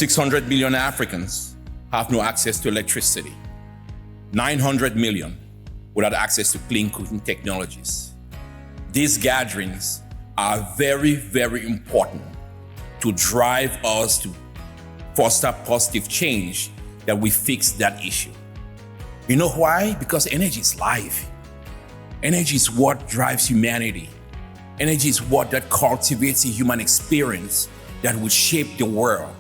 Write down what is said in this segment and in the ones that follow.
600 million Africans have no access to electricity. 900 million without access to clean cooking technologies. These gatherings are very, very important to drive us to foster positive change, that we fix that issue. You know why? Because energy is life. Energy is what drives humanity. Energy is what that cultivates a human experience that will shape the world.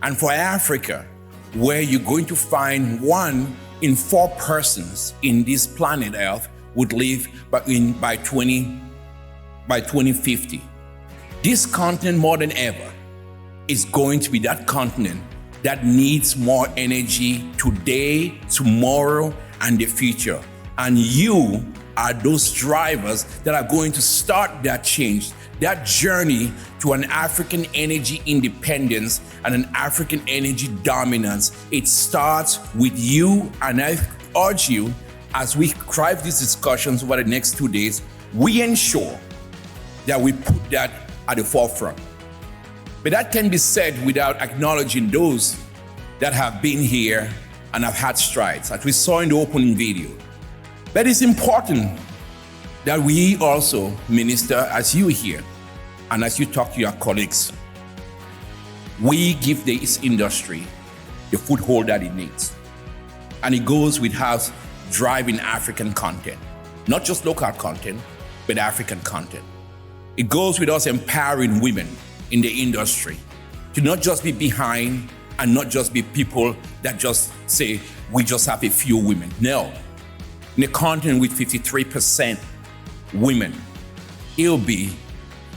And for Africa, where you're going to find 1 in 4 persons in this planet Earth would live by 2050. This continent, more than ever, is going to be that continent that needs more energy today, tomorrow, and the future. And you are those drivers that are going to start that change, that journey to an African energy independence and an African energy dominance. It starts with you, and I urge you, as we drive these discussions over the next 2 days, we ensure that we put that at the forefront. But that can be said without acknowledging those that have been here and have had strides, as we saw in the opening video. But it's important that we also minister, as you here and as you talk to your colleagues, we give this industry the foothold that it needs. And it goes with us driving African content, not just local content, but African content. It goes with us empowering women in the industry to not just be behind and not just be people that just say, we just have a few women. No. In a continent with 53% women, it'll be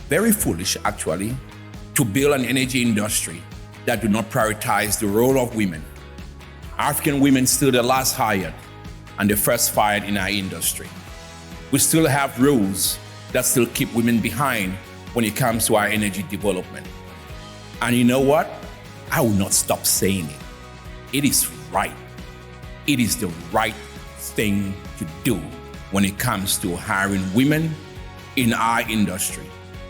very foolish, actually, to build an energy industry that do not prioritize the role of women. African women still the last hired and the first fired in our industry. We still have rules that still keep women behind when it comes to our energy development. And you know what? I will not stop saying it. It is right. It is the right thing to do when it comes to hiring women in our industry.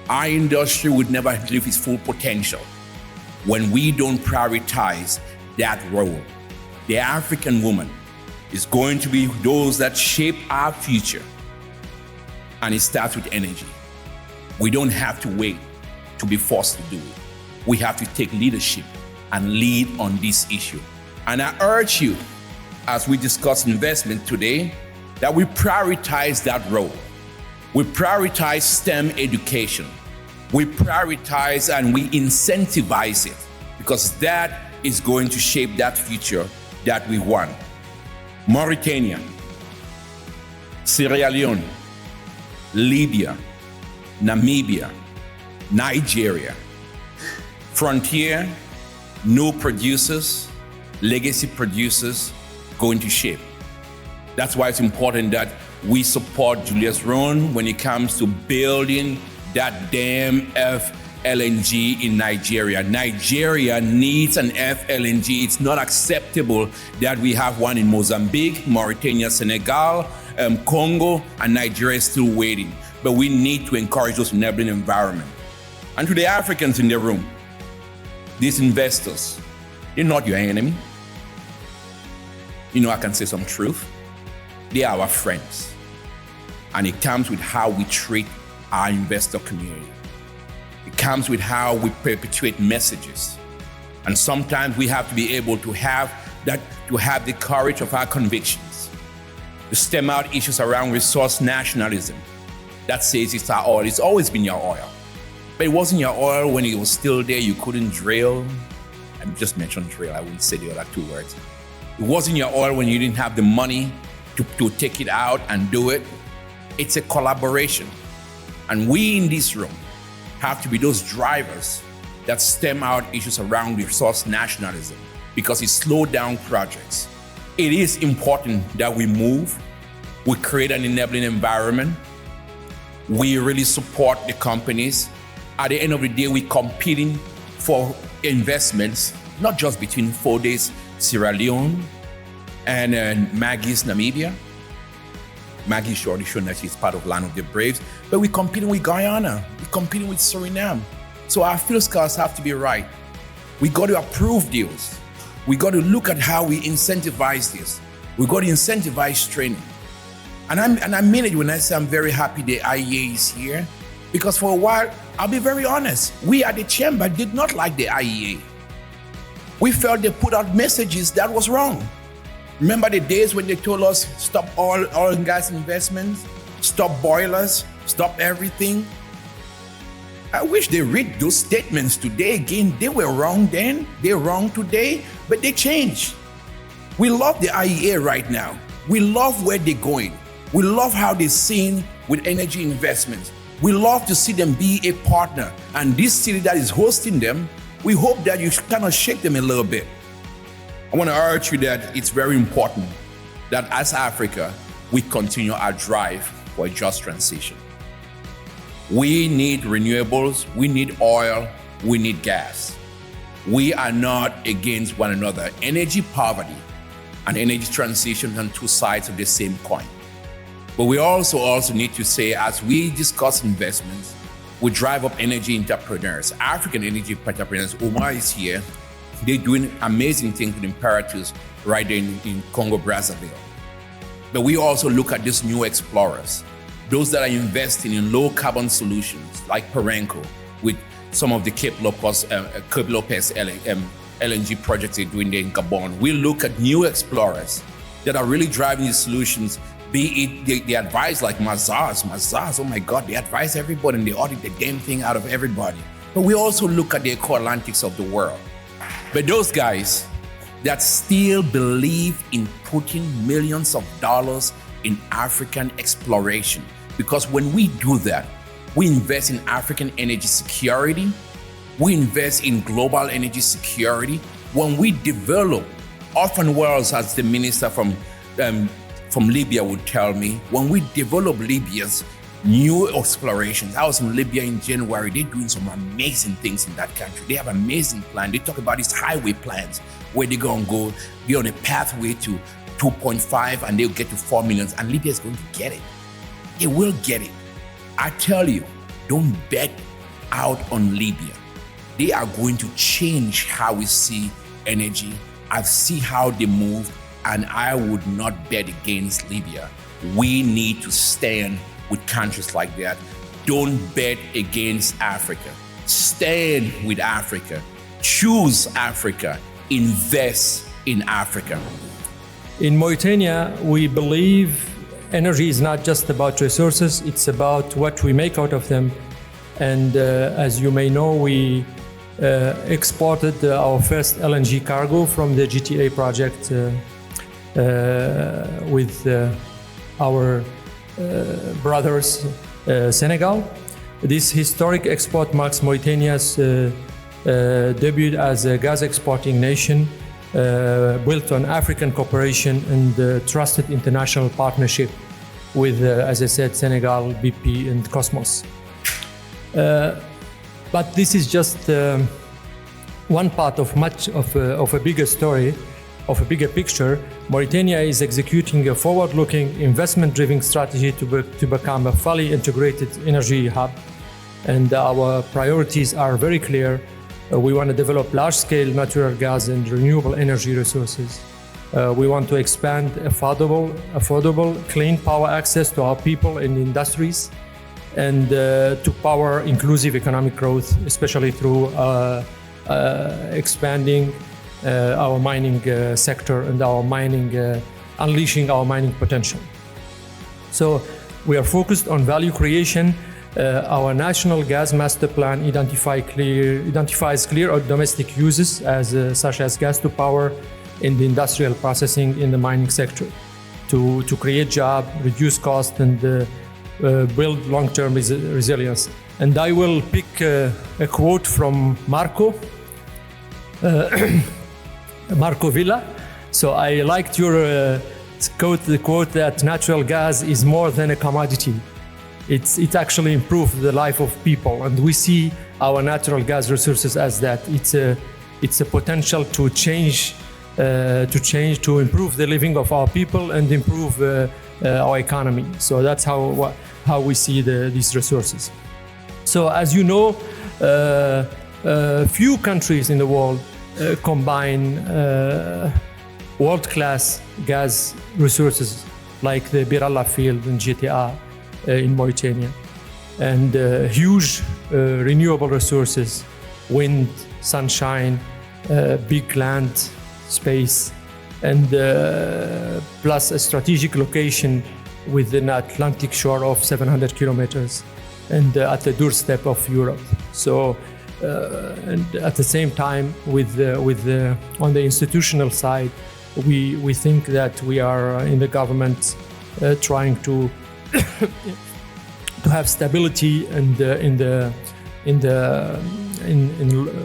Our industry would never live its full potential when we don't prioritize that role. The African woman is going to be those that shape our future. And it starts with energy. We don't have to wait to be forced to do it. We have to take leadership and lead on this issue. And I urge you, as we discuss investment today, that we prioritize that role. We prioritize STEM education. We prioritize and we incentivize it, because that is going to shape that future that we want. Mauritania, Sierra Leone, Libya, Namibia, Nigeria. Frontier, new producers, legacy producers going to shape. That's why it's important that we support Julius Rohn when it comes to building that damn FLNG in Nigeria. Nigeria needs an FLNG. It's not acceptable that we have one in Mozambique, Mauritania, Senegal, Congo, and Nigeria is still waiting. But we need to encourage those enabling environment. And to the Africans in the room, these investors, they're not your enemy. You know, I can say some truth. They are our friends. And it comes with how we treat our investor community. It comes with how we perpetuate messages. And sometimes we have to be able to have the courage of our convictions, to stem out issues around resource nationalism that says it's our oil. It's always been your oil. But it wasn't your oil when it was still there. You couldn't drill. I just mentioned drill. I wouldn't say the other 2 words. It wasn't your oil when you didn't have the money to take it out and do it. It's a collaboration. And we in this room have to be those drivers that stem out issues around resource nationalism, because it slowed down projects. It is important that we move. We create an enabling environment. We really support the companies. At the end of the day, we're competing for investments, not just between 4 days Sierra Leone and Maggie's Namibia. Maggie's already shown that she's part of Land of the Braves, but we're competing with Guyana, we're competing with Suriname. So our field scores have to be right. We got to approve deals. We got to look at how we incentivize this. We got to incentivize training. And I mean it when I say I'm very happy the IAE is here, because for a while, I'll be very honest, we at the chamber did not like the IAE. We felt they put out messages that was wrong. Remember the days when they told us stop oil and gas investments, stop boilers, stop everything? I wish they read those statements today again. They were wrong then, they're wrong today, but they changed. We love the IEA right now. We love where they're going. We love how they're seen with energy investments. We love to see them be a partner. And this city that is hosting them, we hope that you kind of shake them a little bit. I want to urge you that it's very important that as Africa, we continue our drive for a just transition. We need renewables, we need oil, we need gas. We are not against one another. Energy poverty and energy transition are two sides of the same coin. But we also need to say, as we discuss investments, we drive up energy entrepreneurs, African energy entrepreneurs. Omar is here. They're doing amazing things with imperatives right there in Congo, Brazzaville. But we also look at these new explorers, those that are investing in low carbon solutions like Perenco with some of the Cape Lopez LNG projects they're doing there in Gabon. We look at new explorers that are really driving these solutions, be it they advise like Mazars, oh my God, they advise everybody and they audit the damn thing out of everybody. But we also look at the eco-Atlantics of the world. But those guys that still believe in putting millions of dollars in African exploration, because when we do that, we invest in African energy security, we invest in global energy security. When we develop orphan wells, as the minister from Libya would tell me, when we develop Libya's new explorations. I was in Libya in January. They're doing some amazing things in that country. They have amazing plans. They talk about these highway plans where they're going to go be on a pathway to 2.5 and they'll get to 4 million, and Libya is going to get it. They will get it. I tell you, don't bet out on Libya. They are going to change how we see energy. I see how they move, and I would not bet against Libya. We need to stand with countries like that. Don't bet against Africa. Stand with Africa. Choose Africa. Invest in Africa. In Mauritania, we believe energy is not just about resources, it's about what we make out of them. And as you may know, we exported our first LNG cargo from the GTA project with our brothers, Senegal. This historic export marks Mauritania's debut as a gas exporting nation, built on African cooperation and trusted international partnership with, as I said, Senegal, BP, and Cosmos. But this is just one part of much of a bigger story, of a bigger picture. Mauritania is executing a forward-looking, investment-driven strategy to become a fully integrated energy hub. And our priorities are very clear. We want to develop large-scale natural gas and renewable energy resources. We want to expand affordable, clean power access to our people and industries, and to power inclusive economic growth, especially through expanding our mining sector and our mining, unleashing our mining potential. So we are focused on value creation. Our national gas master plan identifies clear domestic uses such as gas to power in the industrial processing in the mining sector to create jobs, reduce costs, and build long-term resilience. And I will pick a quote from Marco Villa. So I liked your quote that natural gas is more than a commodity. It actually improved the life of people, and we see our natural gas resources as that. It's a potential to improve the living of our people and improve our economy. So that's how we see these resources. So as you know, Few countries in the world combine world-class gas resources like the Biralla field in GTA in Mauritania, and huge renewable resources, wind, sunshine, big land space, and plus a strategic location within an Atlantic shore of 700 kilometers and at the doorstep of Europe. So, and at the same time, on the institutional side, we think that we are in the government trying to to have stability and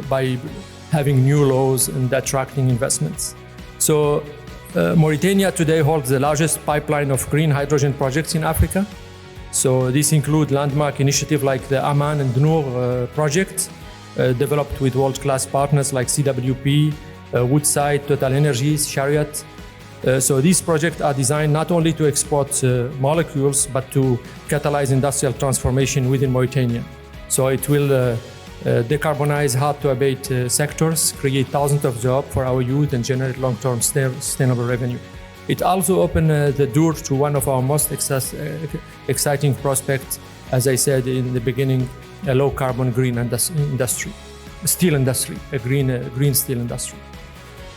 by having new laws and attracting investments. So Mauritania today holds the largest pipeline of green hydrogen projects in Africa. So these include landmark initiatives like the Aman and Noor projects, developed with world-class partners like CWP, Woodside, Total Energies, Chariot. So these projects are designed not only to export molecules, but to catalyze industrial transformation within Mauritania. So it will decarbonize hard-to-abate sectors, create thousands of jobs for our youth, and generate long-term sustainable revenue. It also opened the door to one of our most exciting prospects, as I said in the beginning, a low-carbon green industry, steel industry, a green steel industry.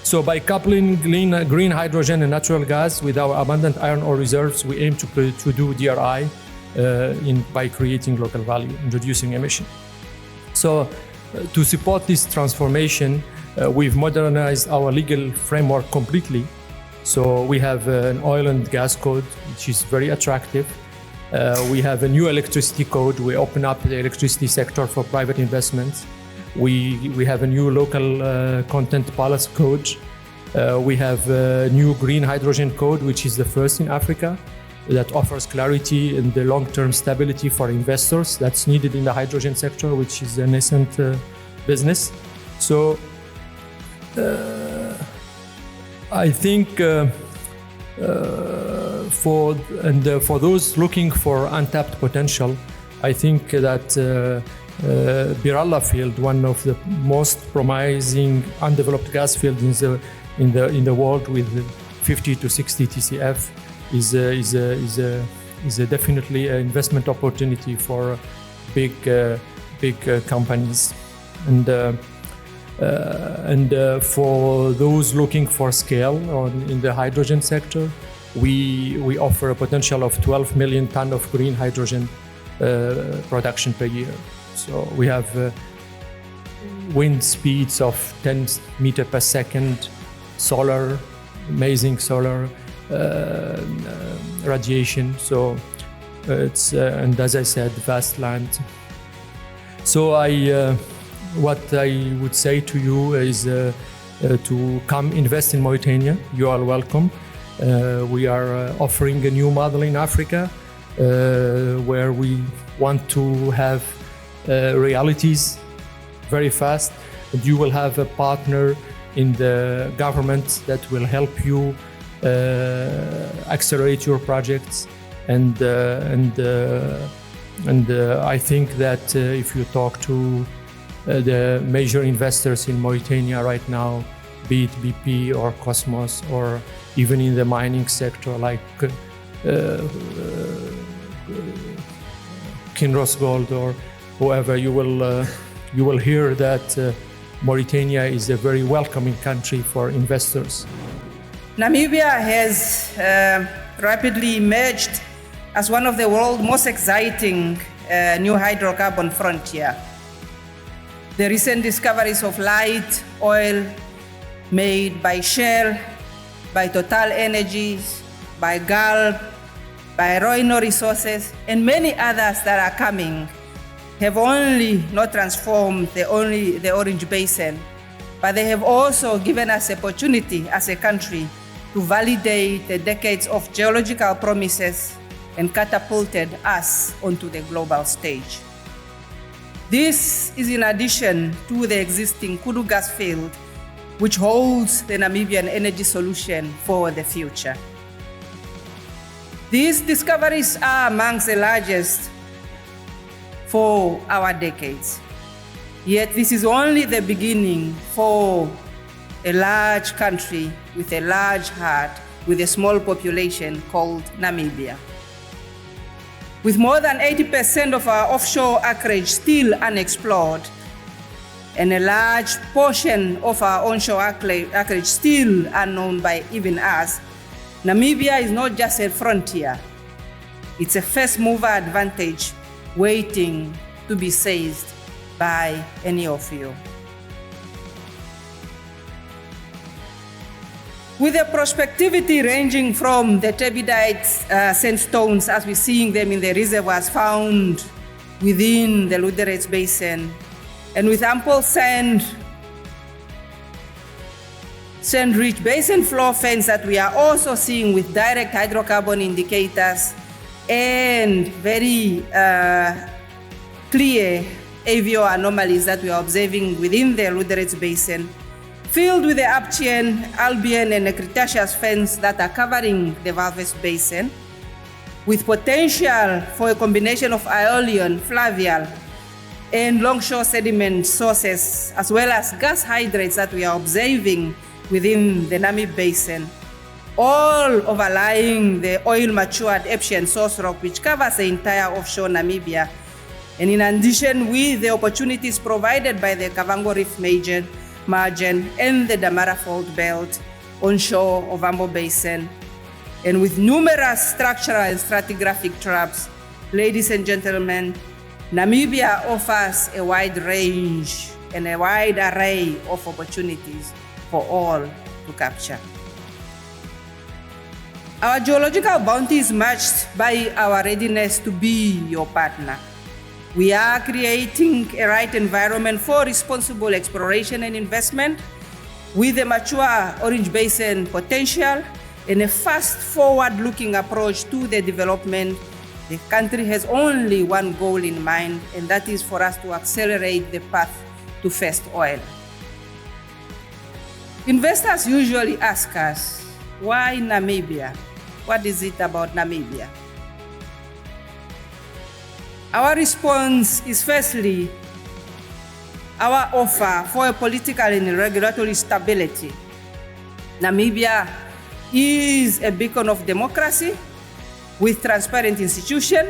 So by coupling green hydrogen and natural gas with our abundant iron ore reserves, we aim to do DRI by creating local value and reducing emission. So to support this transformation, we've modernized our legal framework completely. So we have an oil and gas code, which is very attractive. We have a new electricity code. We open up the electricity sector for private investments. We have a new local content policy code. We have a new green hydrogen code, which is the first in Africa, that offers clarity and the long-term stability for investors that's needed in the hydrogen sector, which is a nascent business. So I think for those looking for untapped potential, I think that Biralla field, one of the most promising undeveloped gas fields in the world, with 50 to 60 TCF, is definitely an investment opportunity for big companies, and for those looking for scale in the hydrogen sector, we offer a potential of 12 million tons of green hydrogen production per year. So we have wind speeds of 10 meters per second, solar, amazing solar radiation. So it's and as I said, vast land. So what I would say to you is to come invest in Mauritania. You are welcome. We are offering a new model in Africa where we want to have realities very fast, and you will have a partner in the government that will help you accelerate your projects, and I think that if you talk to the major investors in Mauritania right now, be it BP or Cosmos, or even in the mining sector like Kinross Gold or whoever, you will hear that Mauritania is a very welcoming country for investors. Namibia has rapidly emerged as one of the world's most exciting new hydrocarbon frontier. The recent discoveries of light oil made by Shell, by Total Energies, by Galp, by Rhino Resources, and many others that are coming have only not transformed the Orange Basin, but they have also given us opportunity as a country to validate the decades of geological promises and catapulted us onto the global stage. This is in addition to the existing Kudu gas field, which holds the Namibian energy solution for the future. These discoveries are amongst the largest for our decades. Yet this is only the beginning for a large country with a large heart, with a small population called Namibia. With more than 80% of our offshore acreage still unexplored, and a large portion of our onshore acreage still unknown by even us, Namibia is not just a frontier. It's a first mover advantage waiting to be seized by any of you. With a prospectivity ranging from the turbidite sandstones as we're seeing them in the reservoirs found within the Lüderitz Basin, and with ample sand-rich basin floor fans that we are also seeing with direct hydrocarbon indicators and very clear AVO anomalies that we are observing within the Lüderitz Basin, filled with the Aptian, Albian, and the Cretaceous fans that are covering the Walvis Basin, with potential for a combination of Aeolian, fluvial, and longshore sediment sources, as well as gas hydrates that we are observing within the Namib Basin, all overlying the oil-matured Aptian source rock, which covers the entire offshore Namibia. And in addition, with the opportunities provided by the Kavango Reef margin and the Damara Fault Belt onshore of Ovambo Basin, and with numerous structural and stratigraphic traps, ladies and gentlemen, Namibia offers a wide range and a wide array of opportunities for all to capture. Our geological bounty is matched by our readiness to be your partner. We are creating a right environment for responsible exploration and investment with a mature Orange Basin potential and a fast forward-looking approach to the development. The country has only one goal in mind, and that is for us to accelerate the path to first oil. Investors usually ask us, why Namibia? What is it about Namibia? Our response is firstly, our offer for a political and regulatory stability. Namibia is a beacon of democracy with transparent institutions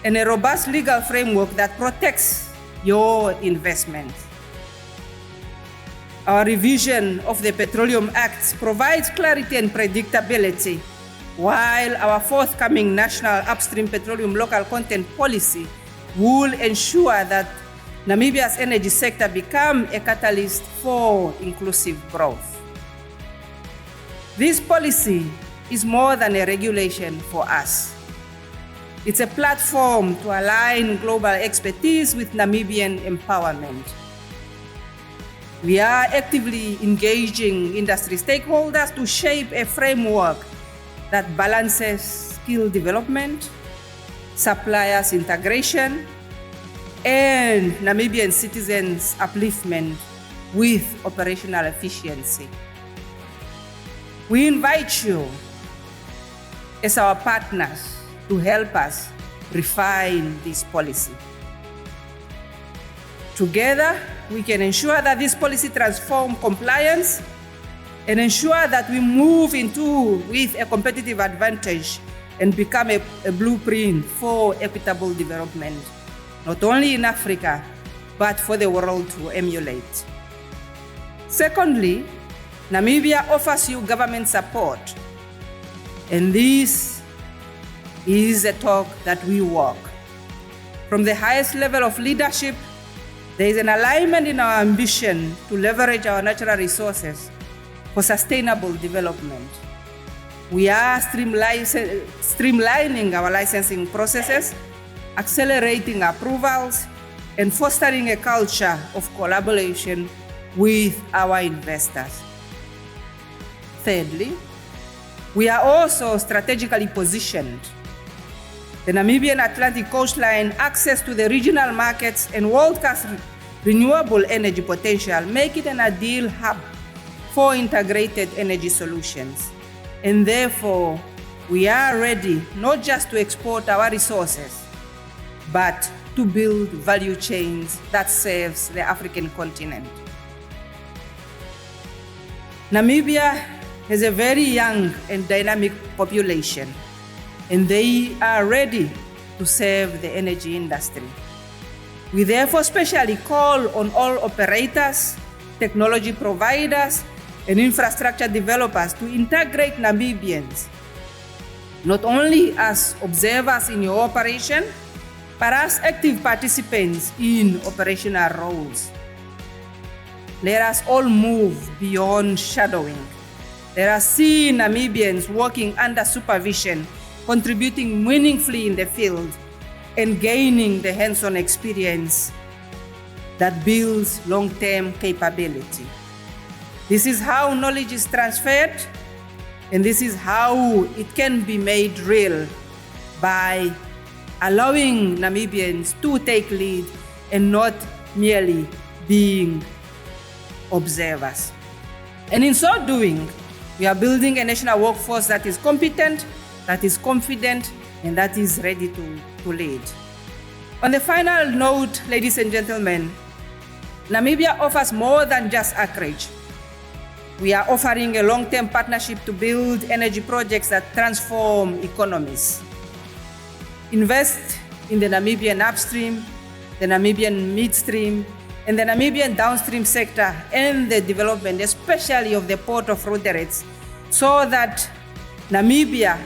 and a robust legal framework that protects your investment. Our revision of the Petroleum Act provides clarity and predictability, while our forthcoming national upstream petroleum local content policy will ensure that Namibia's energy sector become a catalyst for inclusive growth. This policy is more than a regulation for us. It's a platform to align global expertise with Namibian empowerment. We are actively engaging industry stakeholders to shape a framework that balances skill development, suppliers integration, and Namibian citizens' upliftment with operational efficiency. We invite you as our partners to help us refine this policy. Together, we can ensure that this policy transforms compliance and ensure that we move with a competitive advantage and become a blueprint for equitable development, not only in Africa, but for the world to emulate. Secondly, Namibia offers you government support, and this is a talk that we walk. From the highest level of leadership, there is an alignment in our ambition to leverage our natural resources for sustainable development. We are streamlining our licensing processes, accelerating approvals, and fostering a culture of collaboration with our investors. Thirdly, we are also strategically positioned. The Namibian Atlantic coastline, access to the regional markets, and world-class renewable energy potential make it an ideal hub for integrated energy solutions. And therefore, we are ready not just to export our resources, but to build value chains that serves the African continent. Namibia has a very young and dynamic population, and they are ready to serve the energy industry. We therefore specially call on all operators, technology providers, and infrastructure developers to integrate Namibians, not only as observers in your operation, but as active participants in operational roles. Let us all move beyond shadowing. Let us see Namibians working under supervision, contributing meaningfully in the field, and gaining the hands-on experience that builds long-term capability. This is how knowledge is transferred, and this is how it can be made real by allowing Namibians to take lead and not merely being observers. And in so doing, we are building a national workforce that is competent, that is confident, and that is ready to lead. On the final note, ladies and gentlemen, Namibia offers more than just acreage. We are offering a long-term partnership to build energy projects that transform economies. Invest in the Namibian upstream, the Namibian midstream, and the Namibian downstream sector and the development, especially of the port of Lüderitz, so that Namibia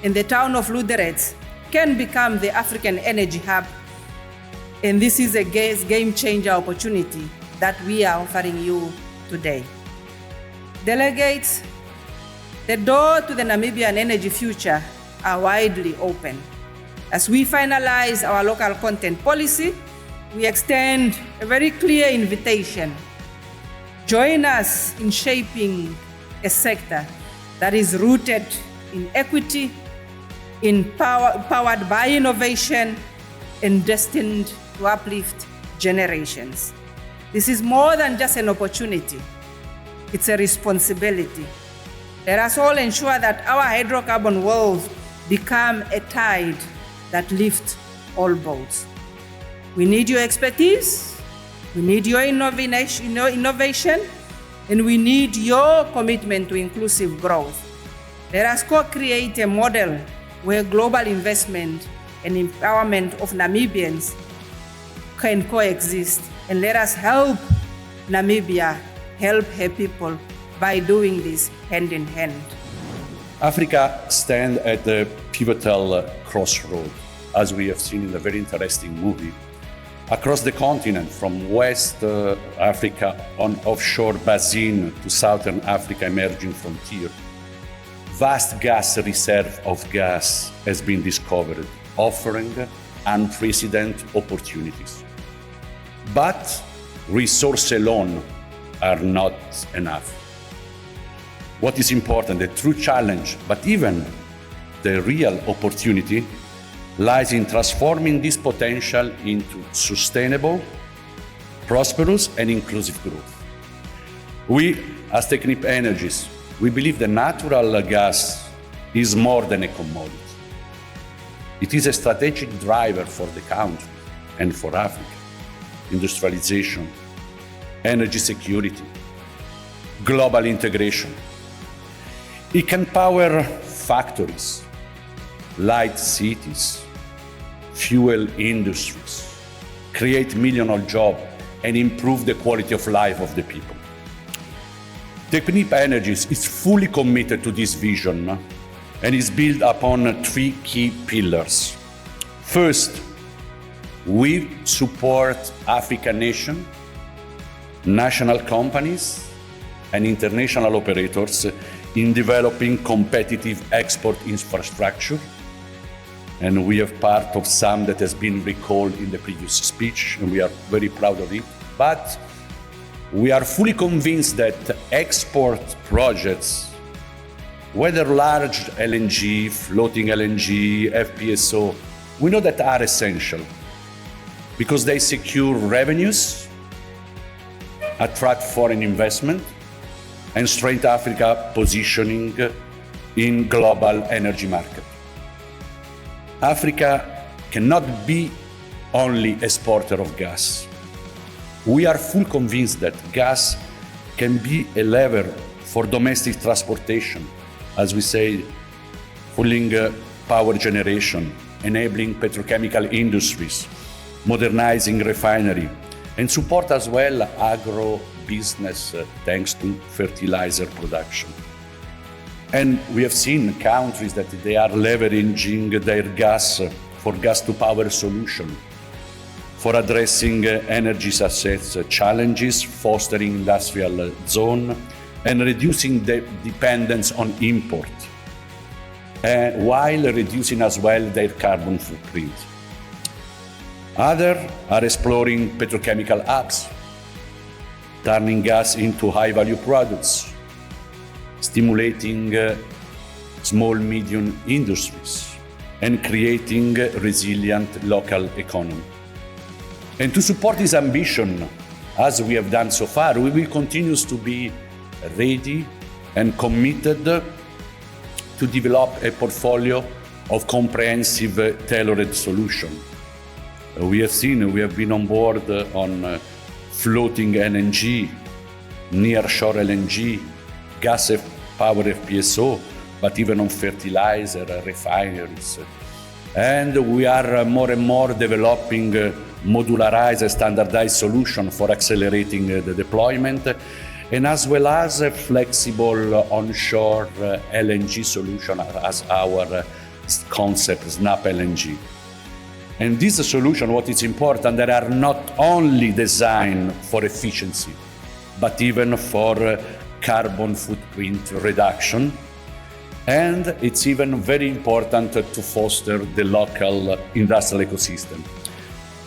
and the town of Lüderitz can become the African energy hub. And this is a game changer opportunity that we are offering you today. Delegates, the door to the Namibian energy future are widely open. As we finalize our local content policy, we extend a very clear invitation. Join us in shaping a sector that is rooted in equity, powered by innovation, and destined to uplift generations. This is more than just an opportunity. It's a responsibility. Let us all ensure that our hydrocarbon world become a tide that lifts all boats. We need your expertise, we need your innovation, and we need your commitment to inclusive growth. Let us co-create a model where global investment and empowerment of Namibians can coexist, and let us help Namibia help her people by doing this hand in hand. Africa stands at the pivotal crossroad, as we have seen in a very interesting movie. Across the continent, from West Africa on offshore basin to Southern Africa emerging frontier, vast gas reserve of gas has been discovered, offering unprecedented opportunities. But resources alone are not enough. What is important, the true challenge, but even the real opportunity, lies in transforming this potential into sustainable, prosperous, and inclusive growth. We, as Technip Energies, we believe that natural gas is more than a commodity. It is a strategic driver for the country and for Africa. Industrialization, energy security, global integration. It can power factories, light cities, fuel industries, create millions of jobs, and improve the quality of life of the people. Technip Energies is fully committed to this vision and is built upon three key pillars. First, we support African nations, national companies, and international operators in developing competitive export infrastructure. And we are part of some that has been recalled in the previous speech, and we are very proud of it. But we are fully convinced that export projects, whether large LNG, floating LNG, FPSO, we know that are essential because they secure revenues, attract foreign investment, and strengthen Africa's positioning in global energy market. Africa cannot be only exporter of gas. We are fully convinced that gas can be a lever for domestic transportation, as we say, fueling power generation, enabling petrochemical industries, modernizing refinery, and support as well agro-business thanks to fertilizer production. And we have seen countries that they are leveraging their gas for gas-to-power solution, for addressing energy success challenges, fostering industrial zone, and reducing the dependence on import, while reducing as well their carbon footprint. Others are exploring petrochemical hubs, turning gas into high-value products, stimulating small, medium industries, and creating resilient local economy. And to support this ambition, as we have done so far, we will continue to be ready and committed to develop a portfolio of comprehensive, tailored solutions. We have been on board on floating LNG, nearshore LNG, gas power FPSO, but even on fertilizer, refineries. And we are more and more developing modularized and standardized solutions for accelerating the deployment, and as well as a flexible onshore LNG solution as our concept, Snap LNG. And this solution, what is important, they are not only designed for efficiency, but even for carbon footprint reduction. And it's even very important to foster the local industrial ecosystem.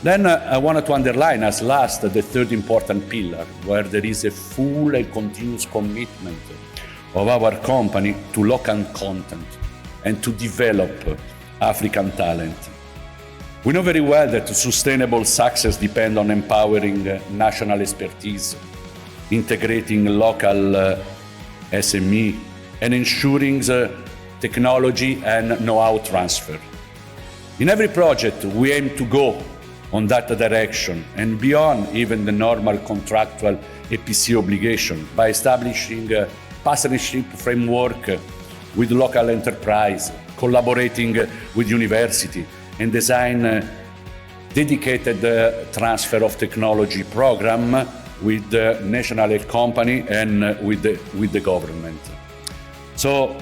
Then I wanted to underline as last the third important pillar, where there is a full and continuous commitment of our company to local content and to develop African talent. We know very well that sustainable success depends on empowering national expertise, integrating local SME, and ensuring the technology and know-how transfer. In every project, we aim to go on that direction and beyond even the normal contractual EPC obligation by establishing a partnership framework with local enterprise, collaborating with university, and design dedicated transfer of technology program with the national company and with the government. So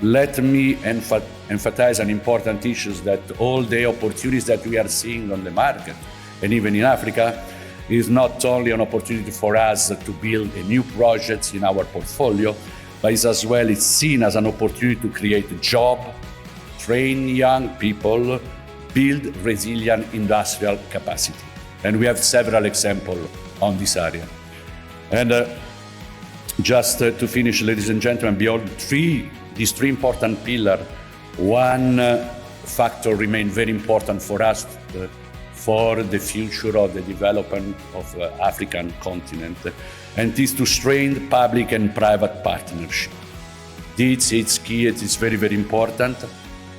let me emphasize an important issue, that all the opportunities that we are seeing on the market, and even in Africa, is not only an opportunity for us to build a new projects in our portfolio, but it's seen as an opportunity to create a job, train young people, build resilient industrial capacity. And we have several examples on this area. And just to finish, ladies and gentlemen, beyond these three important pillars, one factor remains very important for us for the future of the development of the African continent, and it is to strengthen public and private partnership. It's key, it is very, very important.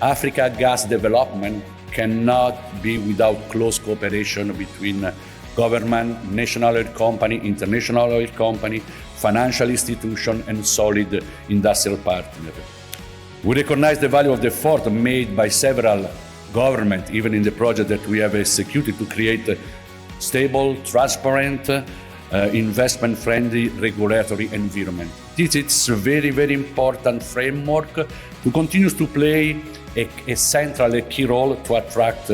Africa gas development cannot be without close cooperation between government, national oil company, international oil company, financial institution, and solid industrial partner. We recognize the value of the effort made by several governments, even in the project that we have executed, to create a stable, transparent, investment-friendly regulatory environment. This is a very, very important framework to continue to play a central, a key role to attract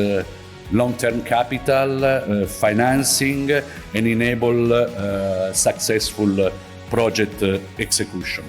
long-term capital, financing, and enable successful project execution.